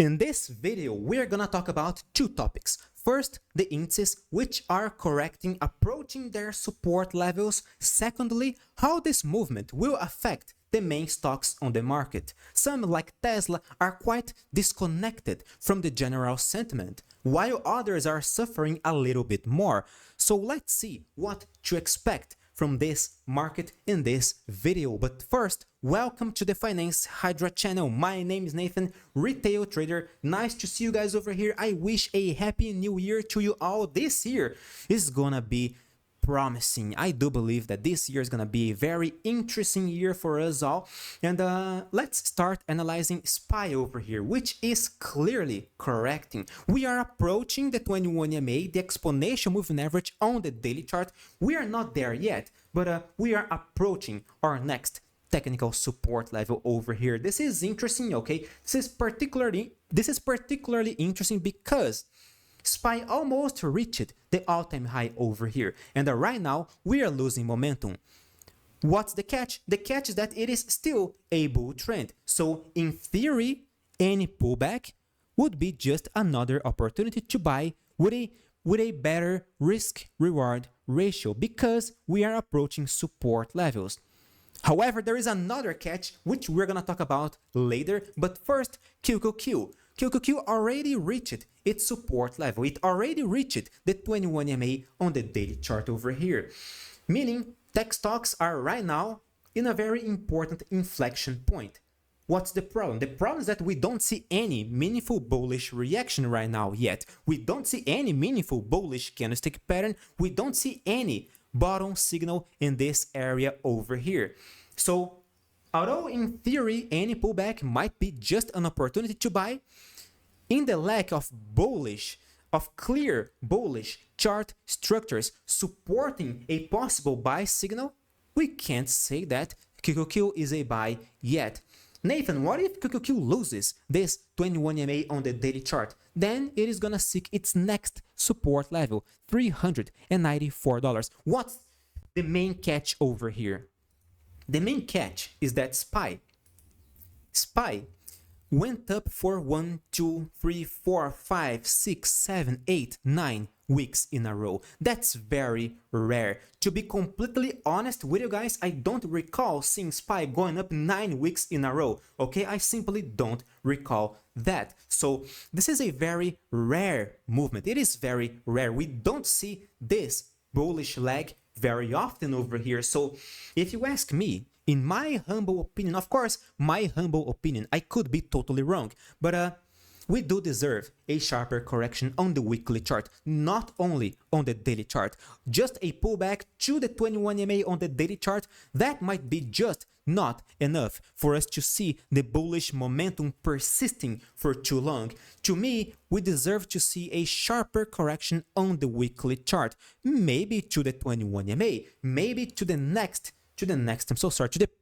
In this video, we're gonna talk about two topics. First, the indices, which are correcting, approaching their support levels. Secondly, how this movement will affect the main stocks on the market. Some, like Tesla, are quite disconnected from the general sentiment, while others are suffering a little bit more. So let's see what to expect from this market in this video. But first, welcome to the Finance Hydra channel. My name is Nathan, retail trader. Nice to see you guys over here. I wish a happy new year to you all. This year is gonna be promising. I do believe that this year is gonna be a very interesting year for us all. And let's start analyzing SPY over here, which is clearly correcting. We are approaching the 21 EMA, the exponential moving average on the daily chart. We are not there yet, but we are approaching our next technical support level over here. This is interesting, okay? This is particularly interesting because SPY almost reached the all-time high over here, and right now we are losing momentum. What's the catch? The catch is that it is still a bull trend. So in theory, any pullback would be just another opportunity to buy with a better risk-reward ratio because we are approaching support levels. However, there is another catch which we're gonna talk about later, but first, QQQ. QQQ already reached its support level. It already reached the 21 EMA on the daily chart over here. Meaning, tech stocks are right now in a very important inflection point. What's the problem? The problem is that we don't see any meaningful bullish reaction right now yet. We don't see any meaningful bullish candlestick pattern. We don't see any bottom signal in this area over here. So, although in theory any pullback might be just an opportunity to buy, in the lack of clear bullish chart structures supporting a possible buy signal, we can't say that QQQ is a buy yet. Nathan, what if QQQ loses this 21 EMA on the daily chart? Then it is gonna seek its next support level, $394. What's the main catch over here? The main catch is that SPY went up for 1, 2, 3, 4, 5, 6, 7, 8, 9 weeks in a row. That's very rare. To be completely honest with you guys, I don't recall seeing SPY going up 9 weeks in a row. Okay, I simply don't recall that. So this is a very rare movement. It is very rare. We don't see this bullish leg very often over here. So if you ask me, in my humble opinion, of course, my humble opinion, I could be totally wrong, but we do deserve a sharper correction on the weekly chart, not only on the daily chart. Just a pullback to the 21 EMA on the daily chart, that might be just not enough for us to see the bullish momentum persisting for too long. To me, we deserve to see a sharper correction on the weekly chart, maybe to the 21 EMA, maybe to the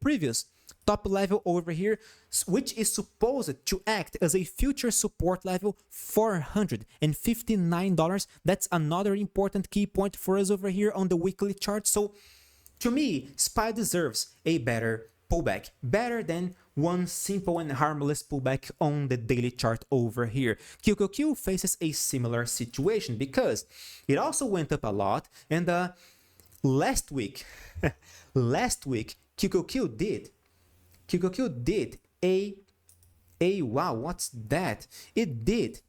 previous top level over here, which is supposed to act as a future support level, $459. That's another important key point for us over here on the weekly chart. So to me, SPY deserves a better pullback, better than one simple and harmless pullback on the daily chart over here. QQQ faces a similar situation because it also went up a lot, and last week QQQ did a wow, what's that? It did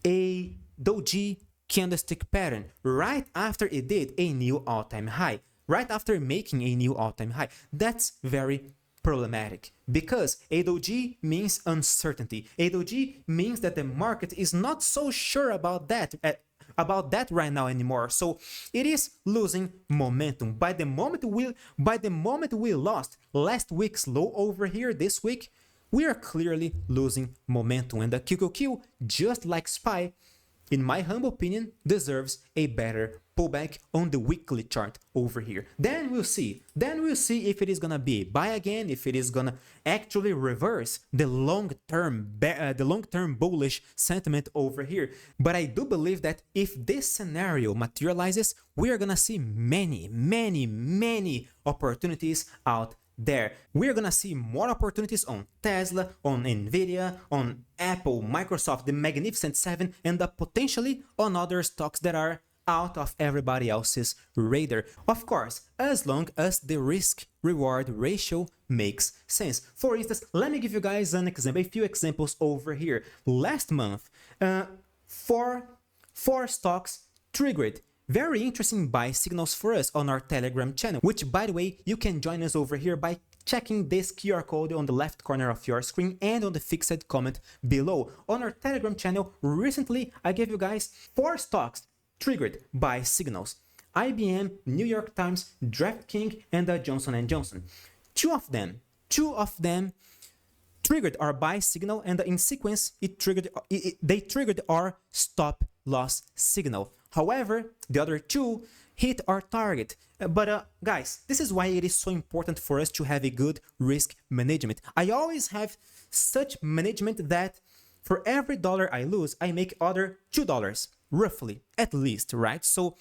a doji candlestick pattern right after it did a new all-time high, right after making a new all-time high. That's very problematic because a doji means uncertainty. A doji means that the market is not so sure about that right now anymore. So it is losing momentum. By the moment we lost last week's low over here this week, we are clearly losing momentum. And the QQQ, just like SPY, in my humble opinion, deserves a better pullback on the weekly chart over here. Then we'll see if it is gonna be buy again, if it is gonna actually reverse the long-term bullish sentiment over here. But I do believe that if this scenario materializes, we are gonna see many opportunities out there. We're gonna see more opportunities on Tesla, on Nvidia, on Apple, Microsoft, the Magnificent Seven, and potentially on other stocks that are out of everybody else's radar. Of course, as long as the risk-reward ratio makes sense. For instance, let me give you guys an example, a few examples over here. Last month, four stocks triggered very interesting buy signals for us on our Telegram channel, which, by the way, you can join us over here by checking this QR code on the left corner of your screen and on the fixed comment below. On our Telegram channel, recently, I gave you guys 4 stocks triggered by signals: IBM, New York Times, DraftKings, and Johnson & Johnson. Two of them triggered our buy signal, and in sequence, they triggered our stop loss signal. However, the other 2 hit our target. But guys, this is why it is so important for us to have a good risk management. I always have such management that for every dollar I lose, I make other $2, roughly, at least, right? So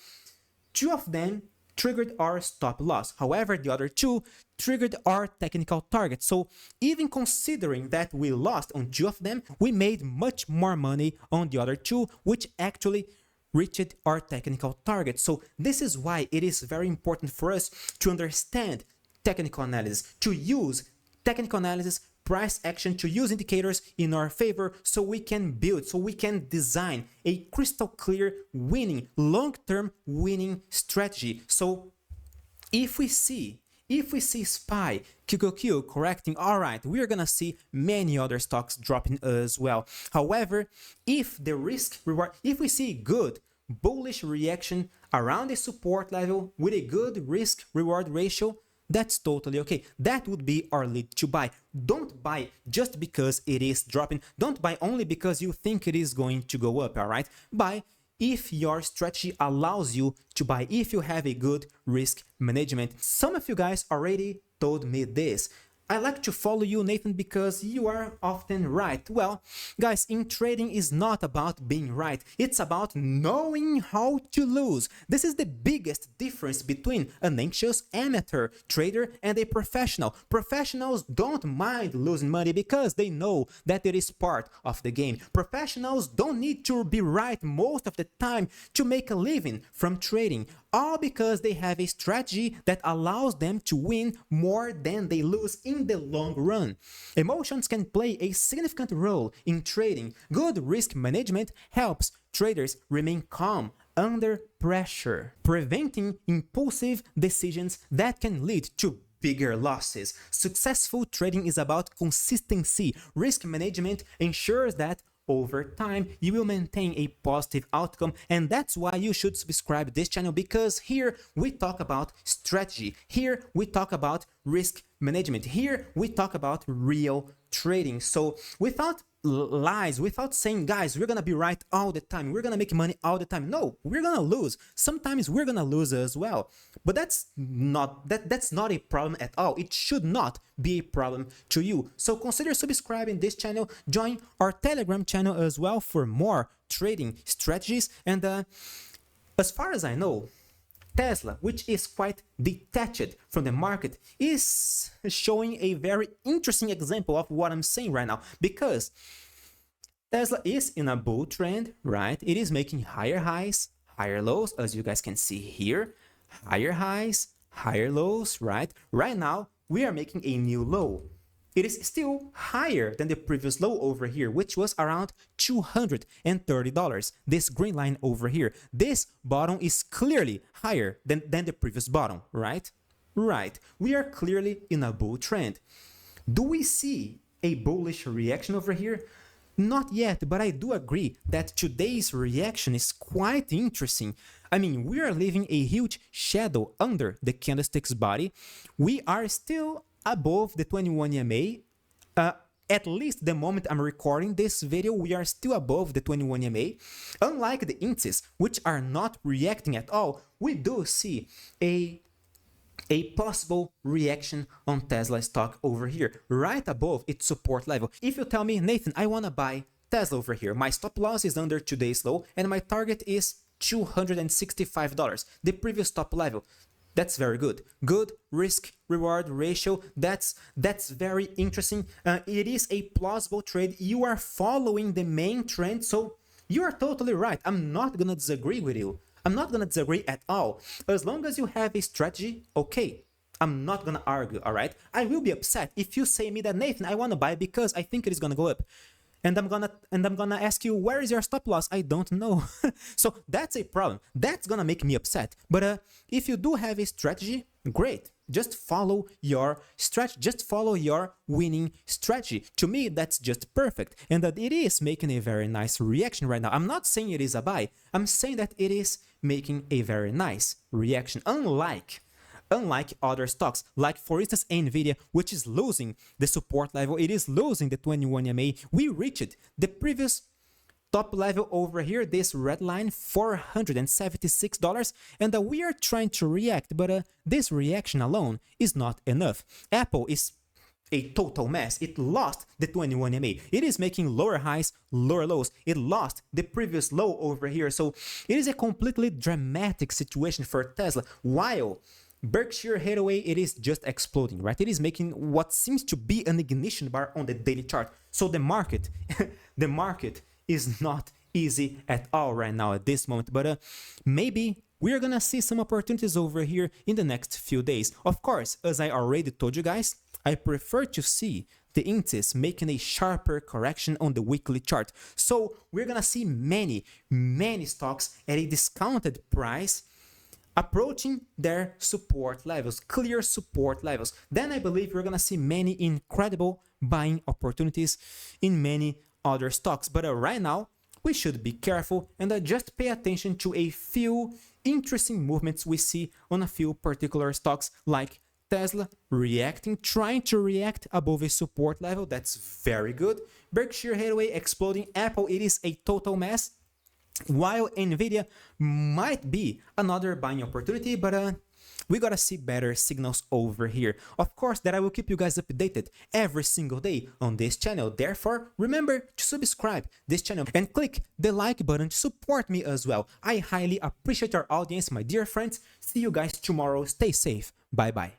2 of them triggered our stop loss. However, the other 2 triggered our technical target. So even considering that we lost on 2 of them, we made much more money on the other 2, which actually reached our technical target. So this is why it is very important for us to understand technical analysis, to use technical analysis, price action, to use indicators in our favor, so we can build, so we can design a crystal clear winning, long-term winning strategy. So if we see SPY, QQQ correcting, all right, we're gonna see many other stocks dropping as well. However, if the risk reward, if we see good bullish reaction around the support level with a good risk reward ratio, that's totally okay. That would be our lead to buy. Don't buy just because it is dropping. Don't buy only because you think it is going to go up, all right? Buy if your strategy allows you to buy, if you have a good risk management. Some of you guys already told me this. I like to follow you, Nathan, because you are often right. Well, guys, in trading is not about being right. It's about knowing how to lose. This is the biggest difference between an anxious amateur trader and a professional. Professionals don't mind losing money because they know that it is part of the game. Professionals don't need to be right most of the time to make a living from trading, all because they have a strategy that allows them to win more than they lose in the long run. Emotions can play a significant role in trading. Good risk management helps traders remain calm under pressure, preventing impulsive decisions that can lead to bigger losses. Successful trading is about consistency. Risk management ensures that over time, you will maintain a positive outcome, and that's why you should subscribe to this channel, because here we talk about strategy. Here we talk about risk management. Here we talk about real trading. So without lies, without saying, guys, we're gonna be right all the time, we're gonna make money all the time. No, we're gonna lose. Sometimes we're gonna lose as well. But that's not a problem at all. It should not be a problem to you. So consider subscribing this channel, join our Telegram channel as well for more trading strategies. And as far as I know, Tesla, which is quite detached from the market, is showing a very interesting example of what I'm saying right now, because Tesla is in a bull trend, right? It is making higher highs, higher lows, as you guys can see here. Higher highs, higher lows, right? Right now, we are making a new low. It is still higher than the previous low over here, which was around $230. This green line over here. This bottom is clearly higher than the previous bottom, right? Right. We are clearly in a bull trend. Do we see a bullish reaction over here? Not yet, but I do agree that today's reaction is quite interesting. I mean, we are leaving a huge shadow under the candlestick's body. We are still above the 21 EMA. At least the moment I'm recording this video, we are still above the 21 EMA. Unlike the indices, which are not reacting at all, we do see a possible reaction on Tesla stock over here, right above its support level. If you tell me, Nathan, I want to buy Tesla over here, my stop loss is under today's low and my target is $265, the previous top level. That's very good. Good risk reward ratio. That's very interesting. It is a plausible trade. You are following the main trend, so you are totally right. I'm not gonna disagree with you. I'm not gonna disagree at all. As long as you have a strategy, okay. I'm not gonna argue, all right? I will be upset if you say me that, Nathan, I wanna buy because I think it is gonna go up. And I'm gonna ask you, where is your stop loss? I don't know. So that's a problem. That's gonna make me upset. But if you do have a strategy, great. Just follow your strategy. Just follow your winning strategy. To me, that's just perfect. And that it is making a very nice reaction right now. I'm not saying it is a buy. I'm saying that it is making a very nice reaction. Unlike other stocks, like for instance Nvidia, which is losing the support level, it is losing the 21 EMA. We reached the previous top level over here, this red line, $476, and we are trying to react, but this reaction alone is not enough. Apple is a total mess. It lost the 21 EMA. It is making lower highs, lower lows. It lost the previous low over here, so it is a completely dramatic situation for Tesla, while Berkshire Hathaway, it is just exploding, right? It is making what seems to be an ignition bar on the daily chart. So the market, the market is not easy at all right now at this moment. But maybe we're gonna see some opportunities over here in the next few days. Of course, as I already told you guys, I prefer to see the indices making a sharper correction on the weekly chart. So we're gonna see many stocks at a discounted price approaching their support levels, clear support levels. Then I believe we're gonna see many incredible buying opportunities in many other stocks. But right now, we should be careful and just pay attention to a few interesting movements we see on a few particular stocks, like Tesla trying to react above a support level. That's very good. Berkshire Hathaway exploding. Apple, it is a total mess. While Nvidia might be another buying opportunity, but we gotta see better signals over here. Of course, that I will keep you guys updated every single day on this channel. Therefore, remember to subscribe this channel and click the like button to support me as well. I highly appreciate your audience, my dear friends. See you guys tomorrow. Stay safe. Bye bye.